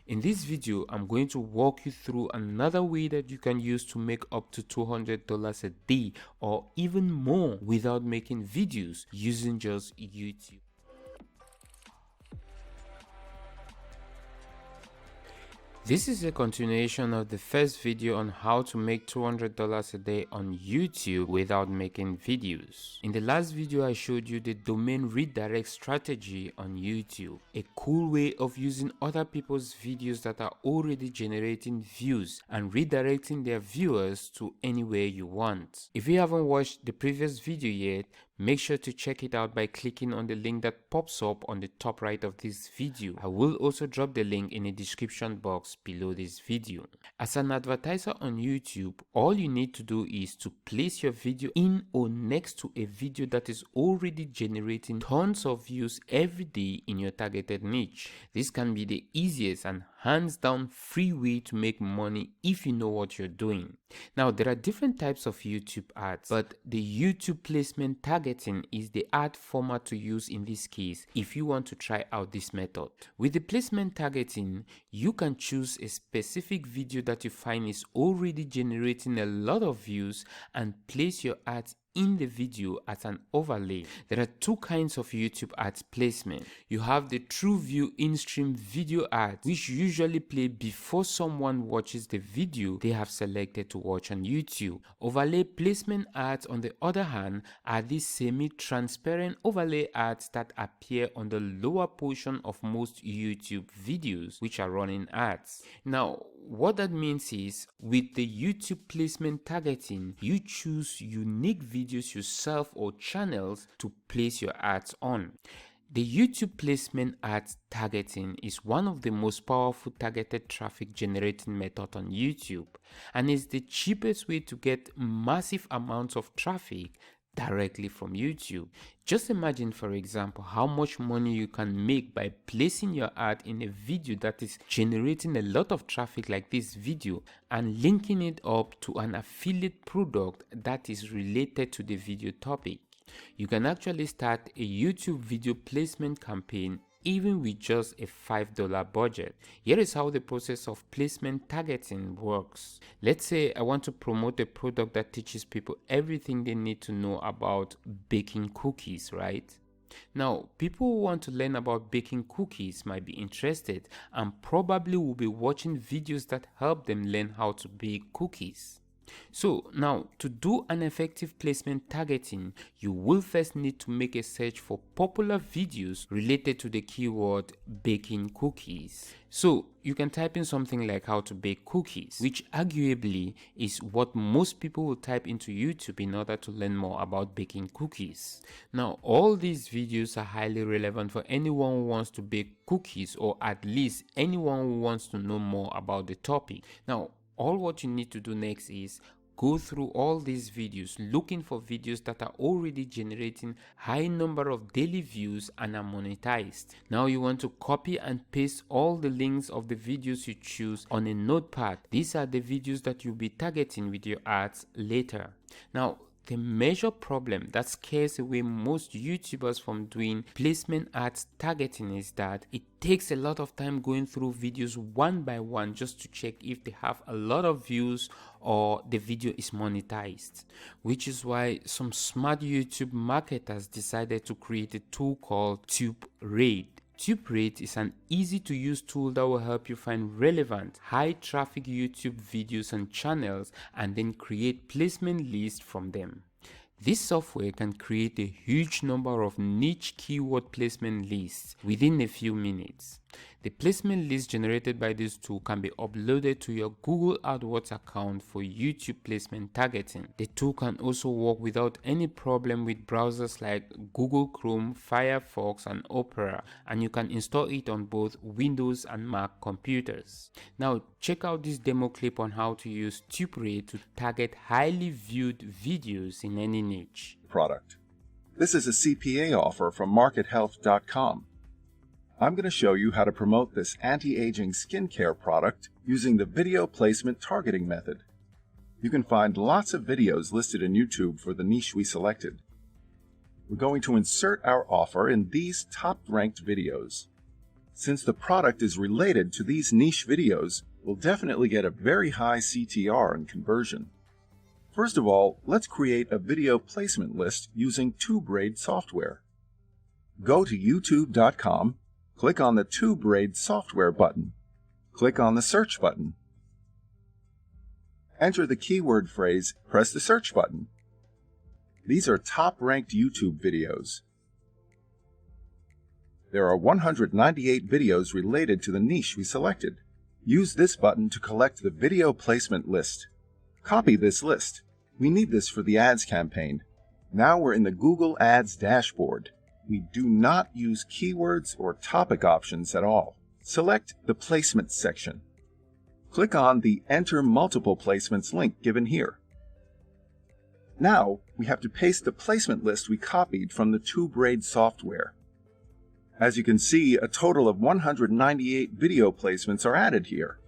In this video, I'm going to walk you through another way that you can use to make up to $200 a day or even more without making videos using just YouTube. This is a continuation of the first video on how to make $200 a day on YouTube without making videos. In the last video, I showed you the domain redirect strategy on YouTube, a cool way of using other people's videos that are already generating views and redirecting their viewers to anywhere you want. If you haven't watched the previous video yet, make sure to check it out by clicking on the link that pops up on the top right of this video. I will also drop the link in the description box below this video. As an advertiser on YouTube, all you need to do is to place your video in or next to a video that is already generating tons of views every day in your targeted niche. This can be the easiest and hands down free way to make money if you know what you're doing. Now, there are different types of YouTube ads, but the YouTube placement targeting is the ad format to use in this case if you want to try out this method. With the placement targeting, you can choose a specific video that you find is already generating a lot of views and place your ads in the video as an overlay. There are two kinds of YouTube ads placement. You have the TrueView in-stream video ads, which usually play before someone watches the video they have selected to watch on YouTube. Overlay placement ads, on the other hand, are these semi-transparent overlay ads that appear on the lower portion of most YouTube videos which are running ads. Now, what that means is, with the YouTube placement targeting, you choose unique videos yourself or channels to place your ads on. The YouTube placement ads targeting is one of the most powerful targeted traffic generating method on YouTube, and is the cheapest way to get massive amounts of traffic directly from YouTube. Just imagine, for example, how much money you can make by placing your ad in a video that is generating a lot of traffic like this video and linking it up to an affiliate product that is related to the video topic. You can actually start a YouTube video placement campaign even with just a $5 budget. Here is how the process of placement targeting works. Let's say I want to promote a product that teaches people everything they need to know about baking cookies, right? Now, people who want to learn about baking cookies might be interested and probably will be watching videos that help them learn how to bake cookies. So now, to do an effective placement targeting, you will first need to make a search for popular videos related to the keyword baking cookies. So you can type in something like how to bake cookies, which arguably is what most people will type into YouTube in order to learn more about baking cookies. Now, all these videos are highly relevant for anyone who wants to bake cookies, or at least anyone who wants to know more about the topic. Now, all what you need to do next is go through all these videos, looking for videos that are already generating high number of daily views and are monetized. Now you want to copy and paste all the links of the videos you choose on a notepad. These are the videos that you'll be targeting with your ads later. Now, the major problem that scares away most YouTubers from doing placement ads targeting is that it takes a lot of time going through videos one by one just to check if they have a lot of views or the video is monetized, which is why some smart YouTube marketers decided to create a tool called TubeRate. TubeRate is an easy to use tool that will help you find relevant, high traffic YouTube videos and channels and then create placement lists from them. This software can create a huge number of niche keyword placement lists within a few minutes. The placement list generated by this tool can be uploaded to your Google AdWords account for YouTube placement targeting. The tool can also work without any problem with browsers like Google Chrome, Firefox, and Opera, and you can install it on both Windows and Mac computers. Now, check out this demo clip on how to use TubeRate to target highly viewed videos in any niche. Product. This is a CPA offer from markethealth.com. I'm going to show you how to promote this anti-aging skincare product using the video placement targeting method. You can find lots of videos listed in YouTube for the niche we selected. We're going to insert our offer in these top-ranked videos. Since the product is related to these niche videos, we'll definitely get a very high CTR and conversion. First of all, let's create a video placement list using TubeRaid software. Go to youtube.com, click on the TubeRaid software button. Click on the search button. Enter the keyword phrase, press the search button. These are top-ranked YouTube videos. There are 198 videos related to the niche we selected. Use this button to collect the video placement list. Copy this list. We need this for the ads campaign. Now we're in the Google Ads dashboard. We do not use keywords or topic options at all. Select the Placements section. Click on the Enter Multiple Placements link given here. Now we have to paste the placement list we copied from the TubeRaid software. As you can see, a total of 198 video placements are added here.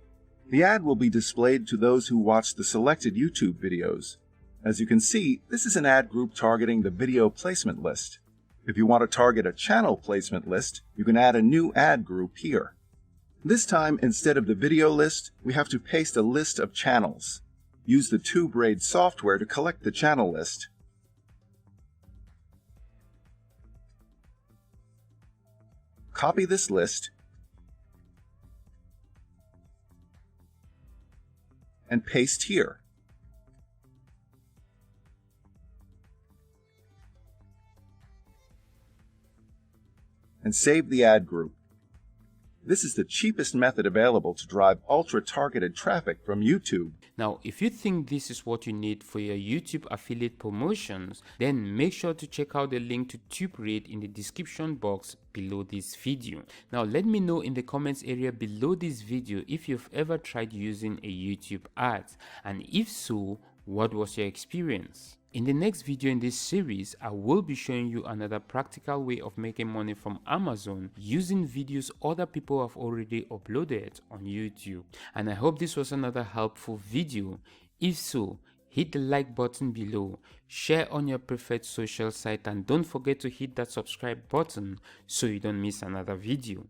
The ad will be displayed to those who watch the selected YouTube videos. As you can see, this is an ad group targeting the video placement list. If you want to target a channel placement list, you can add a new ad group here. This time, instead of the video list, we have to paste a list of channels. Use the TubeRaid software to collect the channel list. Copy this list and paste here. And save the ad group. This is the cheapest method available to drive ultra-targeted traffic from YouTube. Now, if you think this is what you need for your YouTube affiliate promotions, then make sure to check out the link to TubeRaid in the description box below this video. Now, let me know in the comments area below this video if you've ever tried using a YouTube ad, and if so, what was your experience? In the next video in this series, I will be showing you another practical way of making money from Amazon using videos other people have already uploaded on YouTube. And I hope this was another helpful video. If so, hit the like button below, share on your preferred social site, and don't forget to hit that subscribe button so you don't miss another video.